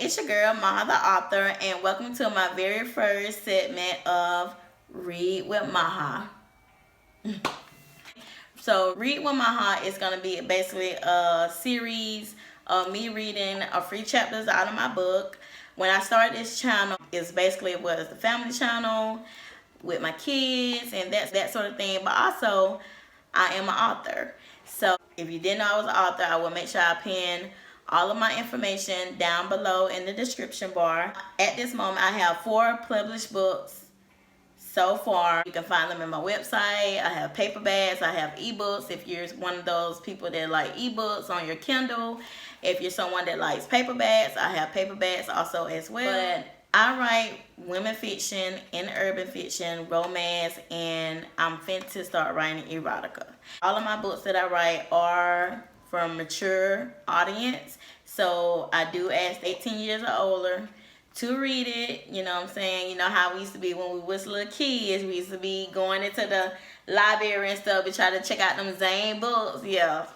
it's your girl, Maha the author, and welcome to my very first segment of Read with Maha. So, Read with Maha is going to be basically a series of me reading free chapters out of my book. When I started this channel, it was the family channel with my kids and that sort of thing, but also I am an author. So if you didn't know I was an author, I will make sure I pin all of my information down below in the description bar. At this moment, I have 4 published books so far. You can find them in my website. I have paperbacks, I have ebooks if you're one of those people that like ebooks on your Kindle. If you're someone that likes paperbacks, I have paperbacks also as well. But I write women fiction and urban fiction, romance, and I'm finna to start writing erotica. All of my books that I write are from mature audience, so I do ask 18 years or older to read it. You know what I'm saying? You know how we used to be when we was little kids. We used to be going into the library and stuff to try to check out them Zane books. Yeah,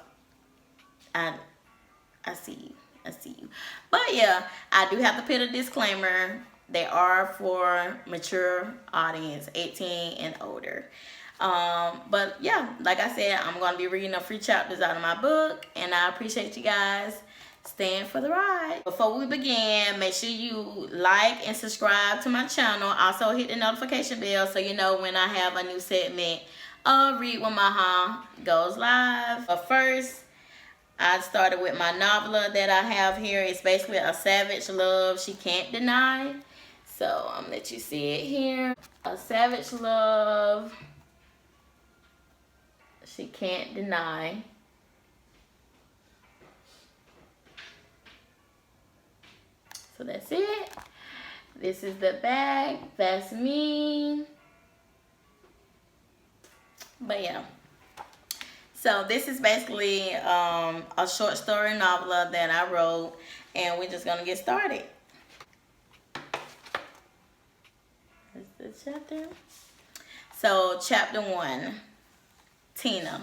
I see you. But yeah, I do have to put a disclaimer. They are for mature audience, 18 and older. But yeah, like I said, I'm going to be reading a few chapters out of my book, and I appreciate you guys staying for the ride. Before we begin, make sure you like and subscribe to my channel. Also hit the notification bell so you know when I have a new segment of Read with Maha goes live. But first, I started with my novella that I have here. It's basically a savage love she can't deny. So I'm gonna let you see it here. A savage love she can't deny. So that's it. This is the back. That's me. But yeah. So this is basically a short story novella that I wrote, and we're just gonna get started. That's the chapter. So chapter 1, Tina.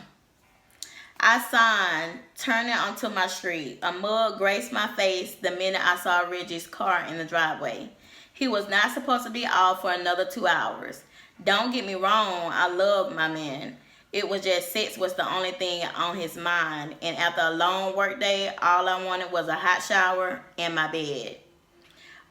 I signed, turning onto my street. A mug graced my face the minute I saw Reggie's car in the driveway. He was not supposed to be off for another 2 hours. Don't get me wrong, I love my man. It was just sex was the only thing on his mind, and after a long work day, all I wanted was a hot shower and my bed.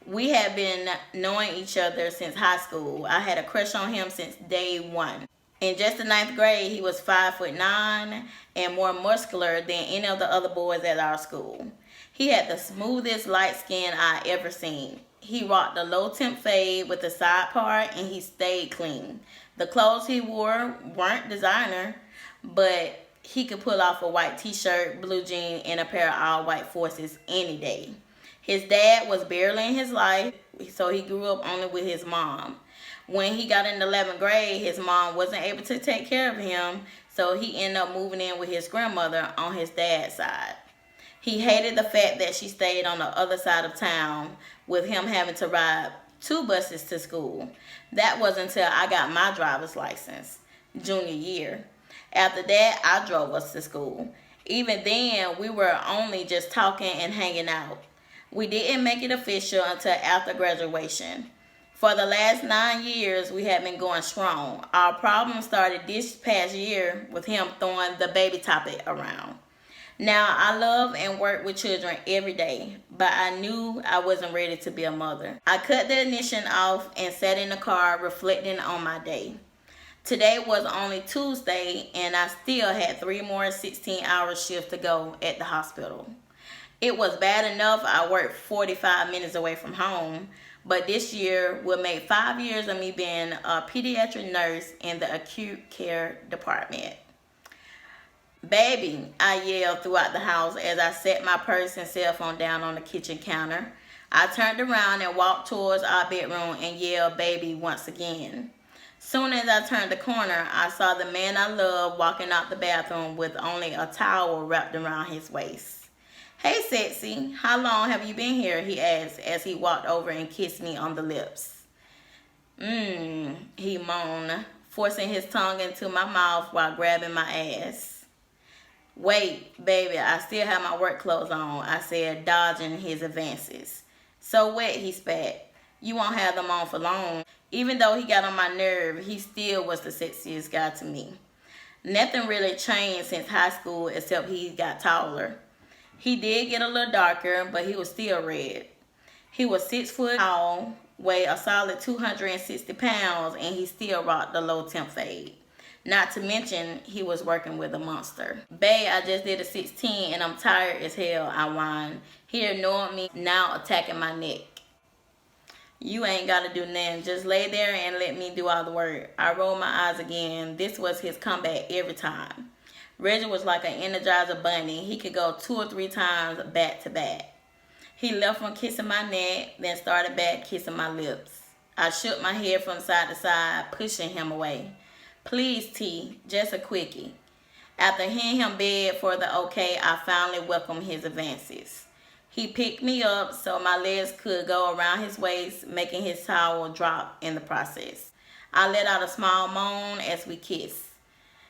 We had been knowing each other since high school. I had a crush on him since day 1. In just the 9th grade, he was 5'9" and more muscular than any of the other boys at our school. He had the smoothest light skin I ever seen. He rocked a low temp fade with the side part, and he stayed clean. The clothes he wore weren't designer, but he could pull off a white t-shirt, blue jean, and a pair of all-white forces any day. His dad was barely in his life, so he grew up only with his mom. When he got in the 11th grade, his mom wasn't able to take care of him, so he ended up moving in with his grandmother on his dad's side. He hated the fact that she stayed on the other side of town, with him having to ride 2 buses to school. That was until I got my driver's license, junior year. After that, I drove us to school. Even then, we were only just talking and hanging out. We didn't make it official until after graduation. For the last 9 years, we had been going strong. Our problem started this past year with him throwing the baby topic around. Now, I love and work with children every day, but I knew I wasn't ready to be a mother. I cut the ignition off and sat in the car reflecting on my day. Today was only Tuesday, and I still had 3 more 16-hour shifts to go at the hospital. It was bad enough I worked 45 minutes away from home, but this year will make 5 years of me being a pediatric nurse in the acute care department. Baby, I yelled throughout the house as I set my purse and cell phone down on the kitchen counter. I turned around and walked towards our bedroom and yelled baby once again. Soon as I turned the corner, I saw the man I love walking out the bathroom with only a towel wrapped around his waist. Hey, sexy, how long have you been here? He asked as he walked over and kissed me on the lips. He moaned, forcing his tongue into my mouth while grabbing my ass. Wait, baby, I still have my work clothes on, I said, dodging his advances. So what, he spat. You won't have them on for long. Even though he got on my nerve, he still was the sexiest guy to me. Nothing really changed since high school except he got taller. He did get a little darker, but he was still red. He was 6 foot tall, weighed a solid 260 pounds, and he still rocked the low temp fade. Not to mention, he was working with a monster. Bae, I just did a 16 and I'm tired as hell, I whined. He ignored me, now attacking my neck. You ain't gotta do nothing. Just lay there and let me do all the work. I rolled my eyes again. This was his comeback every time. Reggie was like an Energizer bunny. He could go 2 or 3 times back to back. He left from kissing my neck, then started back kissing my lips. I shook my head from side to side, pushing him away. Please, T, just a quickie. After hearing him beg for the okay, I finally welcomed his advances. He picked me up so my legs could go around his waist, making his towel drop in the process. I let out a small moan as we kissed.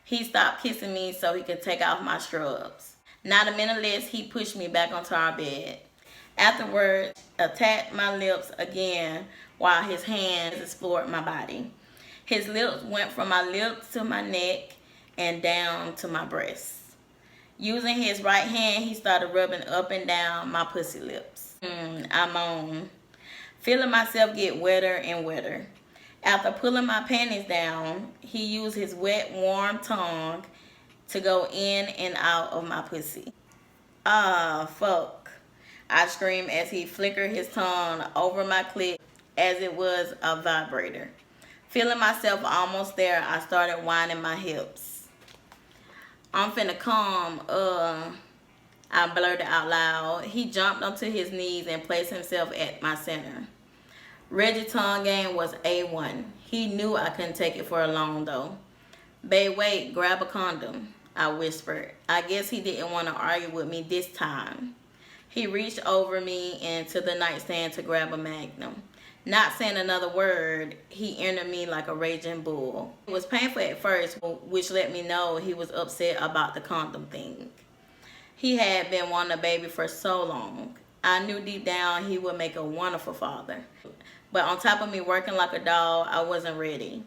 He stopped kissing me so he could take off my scrubs. Not a minute less, he pushed me back onto our bed. Afterwards, attacked my lips again while his hands explored my body. His lips went from my lips to my neck and down to my breasts. Using his right hand, he started rubbing up and down my pussy lips. I moaned, feeling myself get wetter and wetter. After pulling my panties down, he used his wet, warm tongue to go in and out of my pussy. Ah, fuck. I screamed as he flickered his tongue over my clit as it was a vibrator. Feeling myself almost there, I started whining my hips. I'm finna come, I blurted out loud. He jumped onto his knees and placed himself at my center. Reggie's tongue game was A1. He knew I couldn't take it for long though. Babe, wait, grab a condom, I whispered. I guess he didn't want to argue with me this time. He reached over me and to the nightstand to grab a magnum. Not saying another word, he entered me like a raging bull. It was painful at first, which let me know he was upset about the condom thing. He had been wanting a baby for so long. I knew deep down he would make a wonderful father. But on top of me working like a dog, I wasn't ready.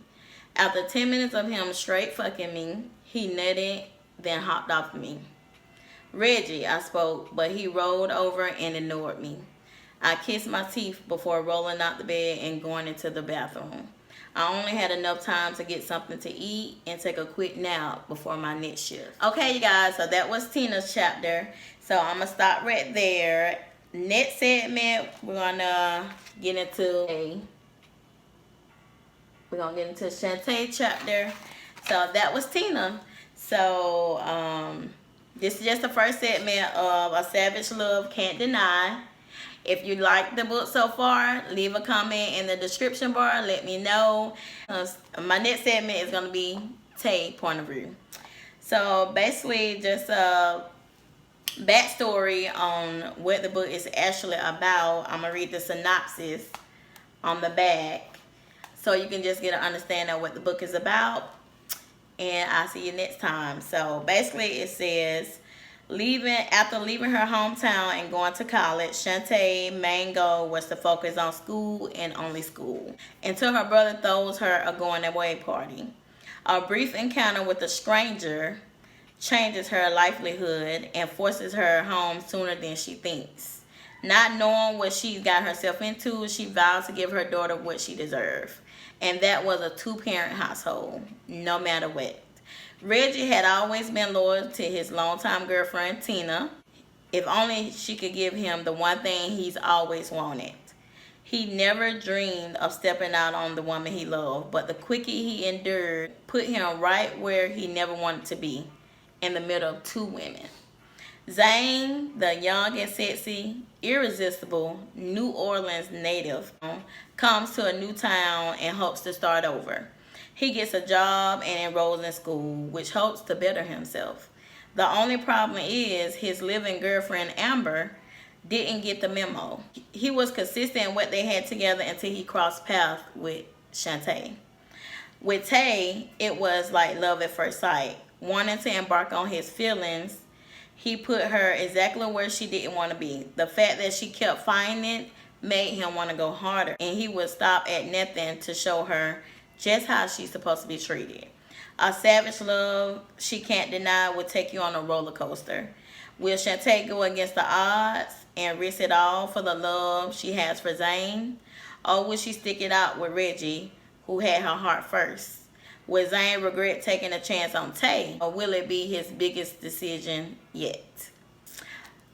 After 10 minutes of him straight fucking me, he nutted, then hopped off me. Reggie, I spoke, but he rolled over and ignored me. I kissed my teeth before rolling out the bed and going into the bathroom. I only had enough time to get something to eat and take a quick nap before my next shift. Okay, you guys, so that was Tina's chapter. So I'm going to stop right there. Next segment, we're going to get into Shantae chapter. So that was Tina. So this is just the first segment of A Savage Love Can't Deny. If you like the book so far, leave a comment in the description bar. Let me know. My next segment is going to be Tay point of view. So basically just a backstory on what the book is actually about. I'm going to read the synopsis on the back so you can just get an understanding of what the book is about. And I'll see you next time. So basically it says, after leaving her hometown and going to college, Shantae's main goal was to focus on school and only school, until her brother throws her a going away party. A brief encounter with a stranger changes her livelihood and forces her home sooner than she thinks. Not knowing what she got herself into, she vowed to give her daughter what she deserved. And that was a 2-parent household, no matter what. Reggie had always been loyal to his longtime girlfriend, Tina. If only she could give him the one thing he's always wanted. He never dreamed of stepping out on the woman he loved, but the quickie he endured put him right where he never wanted to be, in the middle of 2 women. Zane, the young and sexy, irresistible New Orleans native, comes to a new town and hopes to start over. He gets a job and enrolls in school, which hopes to better himself. The only problem is his living girlfriend, Amber, didn't get the memo. He was consistent in what they had together until he crossed paths with Shantae. With Tay, it was like love at first sight. Wanting to embark on his feelings, he put her exactly where she didn't want to be. The fact that she kept fighting it made him want to go harder, and he would stop at nothing to show her just how she's supposed to be treated. A savage love she can't deny will take you on a roller coaster. Will Shantae go against the odds and risk it all for the love she has for Zane? Or will she stick it out with Reggie, who had her heart first? Will Zane regret taking a chance on Tay? Or will it be his biggest decision yet?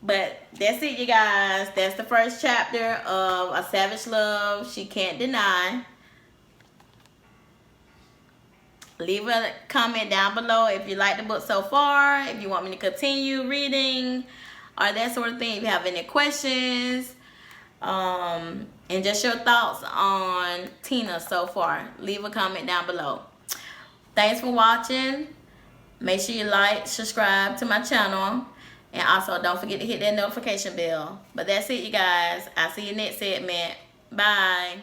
But that's it, you guys. That's the first chapter of A Savage Love She Can't Deny. Leave a comment down below if you like the book so far, if you want me to continue reading, or that sort of thing. If you have any questions, and just your thoughts on Tina so far, leave a comment down below. Thanks for watching. Make sure you like, subscribe to my channel, and also don't forget to hit that notification bell. But that's it, you guys. I'll see you next segment. Bye.